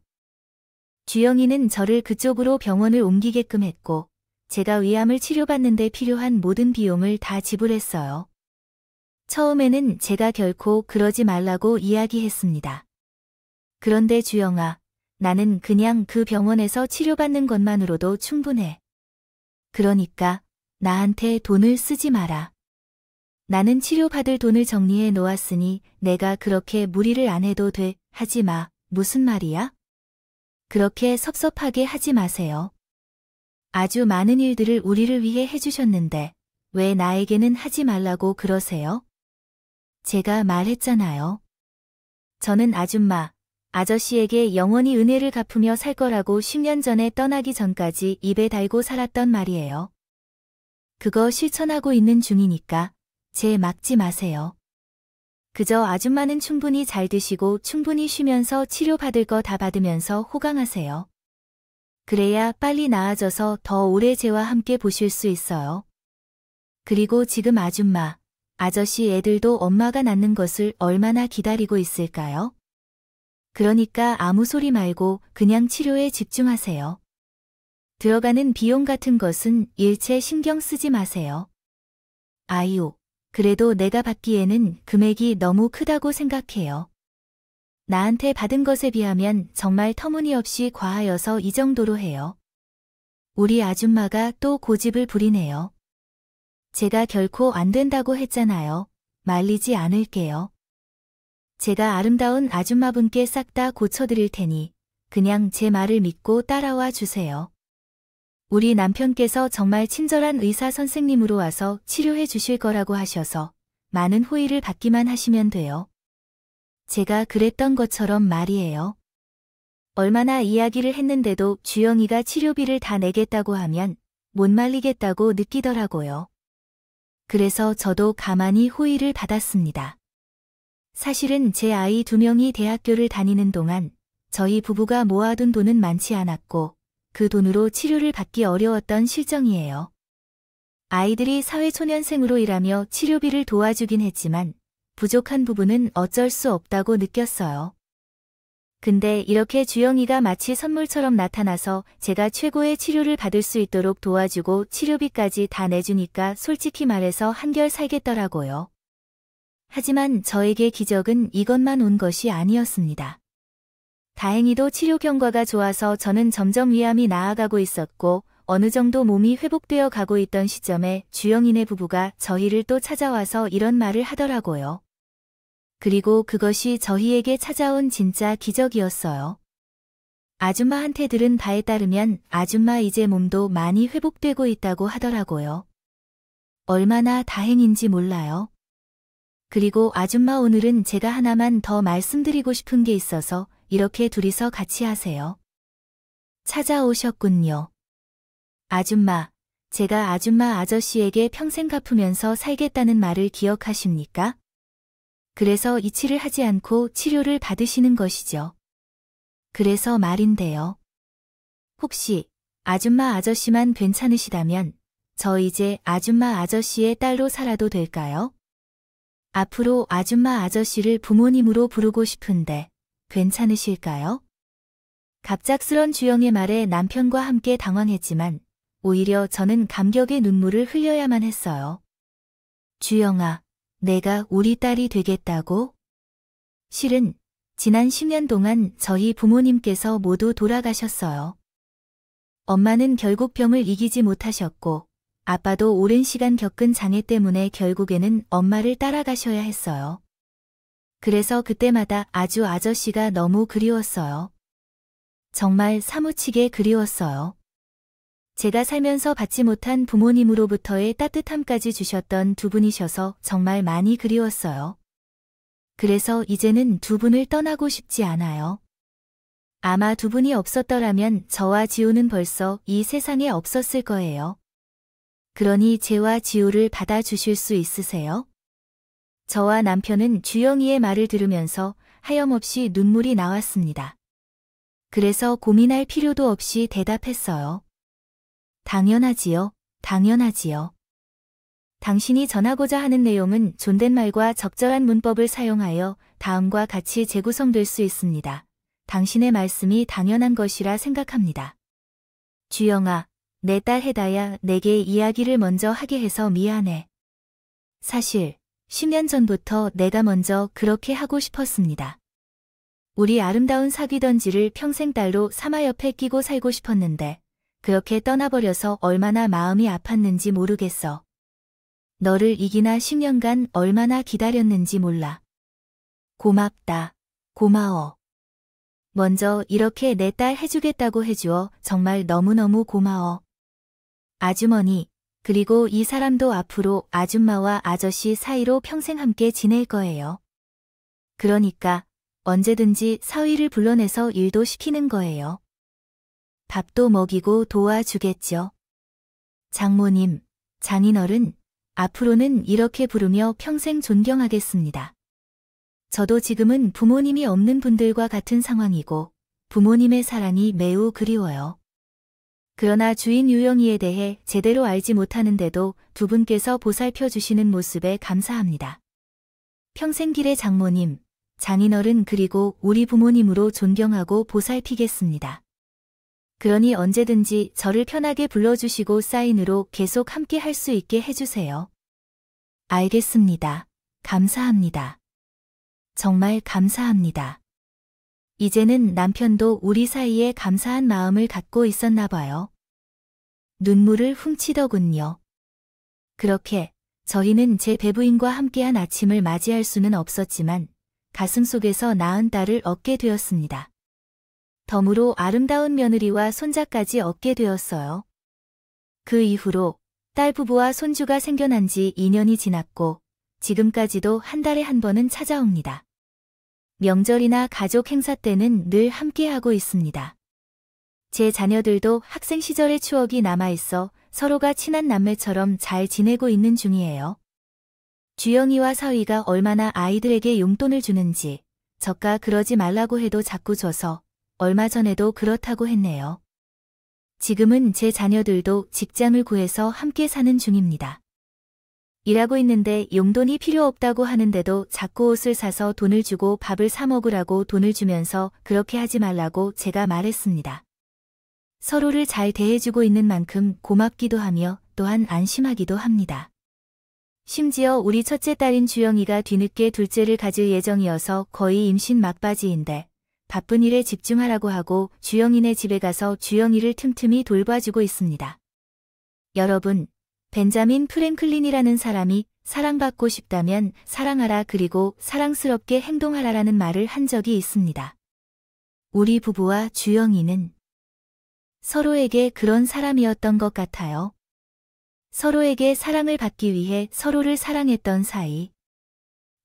주영이는 저를 그쪽으로 병원을 옮기게끔 했고 제가 위암을 치료받는 데 필요한 모든 비용을 다 지불했어요. 처음에는 제가 결코 그러지 말라고 이야기했습니다. 그런데 주영아, 나는 그냥 그 병원에서 치료받는 것만으로도 충분해. 그러니까 나한테 돈을 쓰지 마라. 나는 치료받을 돈을 정리해 놓았으니 내가 그렇게 무리를 안 해도 돼. 하지 마. 무슨 말이야? 그렇게 섭섭하게 하지 마세요. 아주 많은 일들을 우리를 위해 해주셨는데 왜 나에게는 하지 말라고 그러세요? 제가 말했잖아요. 저는 아줌마, 아저씨에게 영원히 은혜를 갚으며 살 거라고 10년 전에 떠나기 전까지 입에 달고 살았던 말이에요. 그거 실천하고 있는 중이니까 제 막지 마세요. 그저 아줌마는 충분히 잘 드시고 충분히 쉬면서 치료받을 거 다 받으면서 호강하세요. 그래야 빨리 나아져서 더 오래 제와 함께 보실 수 있어요. 그리고 지금 아줌마, 아저씨 애들도 엄마가 낫는 것을 얼마나 기다리고 있을까요? 그러니까 아무 소리 말고 그냥 치료에 집중하세요. 들어가는 비용 같은 것은 일체 신경 쓰지 마세요. 아유, 그래도 내가 받기에는 금액이 너무 크다고 생각해요. 나한테 받은 것에 비하면 정말 터무니없이 과하여서 이 정도로 해요. 우리 아줌마가 또 고집을 부리네요. 제가 결코 안 된다고 했잖아요. 말리지 않을게요. 제가 아름다운 아줌마분께 싹 다 고쳐드릴 테니 그냥 제 말을 믿고 따라와 주세요. 우리 남편께서 정말 친절한 의사 선생님으로 와서 치료해 주실 거라고 하셔서 많은 호의를 받기만 하시면 돼요. 제가 그랬던 것처럼 말이에요. 얼마나 이야기를 했는데도 주영이가 치료비를 다 내겠다고 하면 못 말리겠다고 느끼더라고요. 그래서 저도 가만히 호의를 받았습니다. 사실은 제 아이 2명이 대학교를 다니는 동안 저희 부부가 모아둔 돈은 많지 않았고 그 돈으로 치료를 받기 어려웠던 실정이에요. 아이들이 사회초년생으로 일하며 치료비를 도와주긴 했지만 부족한 부분은 어쩔 수 없다고 느꼈어요. 근데 이렇게 주영이가 마치 선물처럼 나타나서 제가 최고의 치료를 받을 수 있도록 도와주고 치료비까지 다 내주니까 솔직히 말해서 한결 살겠더라고요. 하지만 저에게 기적은 이것만 온 것이 아니었습니다. 다행히도 치료 경과가 좋아서 저는 점점 위암이 나아가고 있었고 어느 정도 몸이 회복되어 가고 있던 시점에 주영이네 부부가 저희를 또 찾아와서 이런 말을 하더라고요. 그리고 그것이 저희에게 찾아온 진짜 기적이었어요. 아줌마한테 들은 바에 따르면 아줌마 이제 몸도 많이 회복되고 있다고 하더라고요. 얼마나 다행인지 몰라요. 그리고 아줌마 오늘은 제가 하나만 더 말씀드리고 싶은 게 있어서 이렇게 둘이서 같이 하세요. 찾아오셨군요. 아줌마, 제가 아줌마 아저씨에게 평생 갚으면서 살겠다는 말을 기억하십니까? 그래서 이치를 하지 않고 치료를 받으시는 것이죠. 그래서 말인데요. 혹시 아줌마 아저씨만 괜찮으시다면 저 이제 아줌마 아저씨의 딸로 살아도 될까요? 앞으로 아줌마 아저씨를 부모님으로 부르고 싶은데 괜찮으실까요? 갑작스런 주영의 말에 남편과 함께 당황했지만 오히려 저는 감격의 눈물을 흘려야만 했어요. 주영아, 내가 우리 딸이 되겠다고? 실은 지난 10년 동안 저희 부모님께서 모두 돌아가셨어요. 엄마는 결국 병을 이기지 못하셨고 아빠도 오랜 시간 겪은 장애 때문에 결국에는 엄마를 따라가셔야 했어요. 그래서 그때마다 아주 아저씨가 너무 그리웠어요. 정말 사무치게 그리웠어요. 제가 살면서 받지 못한 부모님으로부터의 따뜻함까지 주셨던 두 분이셔서 정말 많이 그리웠어요. 그래서 이제는 두 분을 떠나고 싶지 않아요. 아마 두 분이 없었더라면 저와 지호는 벌써 이 세상에 없었을 거예요. 그러니 제와 지호를 받아주실 수 있으세요? 저와 남편은 주영이의 말을 들으면서 하염없이 눈물이 나왔습니다. 그래서 고민할 필요도 없이 대답했어요. 당연하지요, 당연하지요. 당신이 전하고자 하는 내용은 존댓말과 적절한 문법을 사용하여 다음과 같이 재구성될 수 있습니다. 당신의 말씀이 당연한 것이라 생각합니다. 주영아, 내 딸 해다야 내게 이야기를 먼저 하게 해서 미안해. 사실 10년 전부터 내가 먼저 그렇게 하고 싶었습니다. 우리 아름다운 사귀던지를 평생 딸로 삼아 옆에 끼고 살고 싶었는데 그렇게 떠나버려서 얼마나 마음이 아팠는지 모르겠어. 너를 이기나 10년간 얼마나 기다렸는지 몰라. 고맙다. 고마워. 먼저 이렇게 내 딸 해주겠다고 해주어 정말 너무너무 고마워. 아주머니, 그리고 이 사람도 앞으로 아줌마와 아저씨 사이로 평생 함께 지낼 거예요. 그러니까 언제든지 사위를 불러내서 일도 시키는 거예요. 밥도 먹이고 도와주겠죠. 장모님, 장인어른, 앞으로는 이렇게 부르며 평생 존경하겠습니다. 저도 지금은 부모님이 없는 분들과 같은 상황이고 부모님의 사랑이 매우 그리워요. 그러나 주인 유영이에 대해 제대로 알지 못하는데도 두 분께서 보살펴 주시는 모습에 감사합니다. 평생길의 장모님, 장인어른 그리고 우리 부모님으로 존경하고 보살피겠습니다. 그러니 언제든지 저를 편하게 불러주시고 사인으로 계속 함께 할 수 있게 해주세요. 알겠습니다. 감사합니다. 정말 감사합니다. 이제는 남편도 우리 사이에 감사한 마음을 갖고 있었나 봐요. 눈물을 훔치더군요. 그렇게 저희는 제 배부인과 함께한 아침을 맞이할 수는 없었지만 가슴속에서 낳은 딸을 얻게 되었습니다. 덤으로 아름다운 며느리와 손자까지 얻게 되었어요. 그 이후로 딸 부부와 손주가 생겨난 지 2년이 지났고 지금까지도 한 달에 한 번은 찾아옵니다. 명절이나 가족 행사 때는 늘 함께하고 있습니다. 제 자녀들도 학생 시절의 추억이 남아있어 서로가 친한 남매처럼 잘 지내고 있는 중이에요. 주영이와 사위가 얼마나 아이들에게 용돈을 주는지 저가 그러지 말라고 해도 자꾸 줘서 얼마 전에도 그렇다고 했네요. 지금은 제 자녀들도 직장을 구해서 함께 사는 중입니다. 일하고 있는데 용돈이 필요 없다고 하는데도 자꾸 옷을 사서 돈을 주고 밥을 사 먹으라고 돈을 주면서 그렇게 하지 말라고 제가 말했습니다. 서로를 잘 대해주고 있는 만큼 고맙기도 하며 또한 안심하기도 합니다. 심지어 우리 첫째 딸인 주영이가 뒤늦게 둘째를 가질 예정이어서 거의 임신 막바지인데 바쁜 일에 집중하라고 하고 주영이네 집에 가서 주영이를 틈틈이 돌봐주고 있습니다. 여러분, 벤자민 프랭클린이라는 사람이 사랑받고 싶다면 사랑하라 그리고 사랑스럽게 행동하라라는 말을 한 적이 있습니다. 우리 부부와 주영이는 서로에게 그런 사람이었던 것 같아요. 서로에게 사랑을 받기 위해 서로를 사랑했던 사이.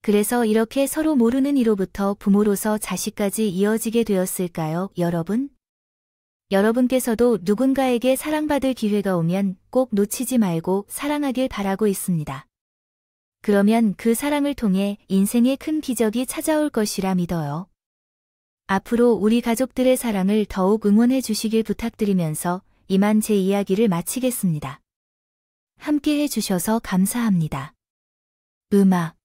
그래서 이렇게 서로 모르는 이로부터 부모로서 자식까지 이어지게 되었을까요, 여러분? 여러분께서도 누군가에게 사랑받을 기회가 오면 꼭 놓치지 말고 사랑하길 바라고 있습니다. 그러면 그 사랑을 통해 인생의 큰 기적이 찾아올 것이라 믿어요. 앞으로 우리 가족들의 사랑을 더욱 응원해 주시길 부탁드리면서 이만 제 이야기를 마치겠습니다. 함께 해주셔서 감사합니다. 음악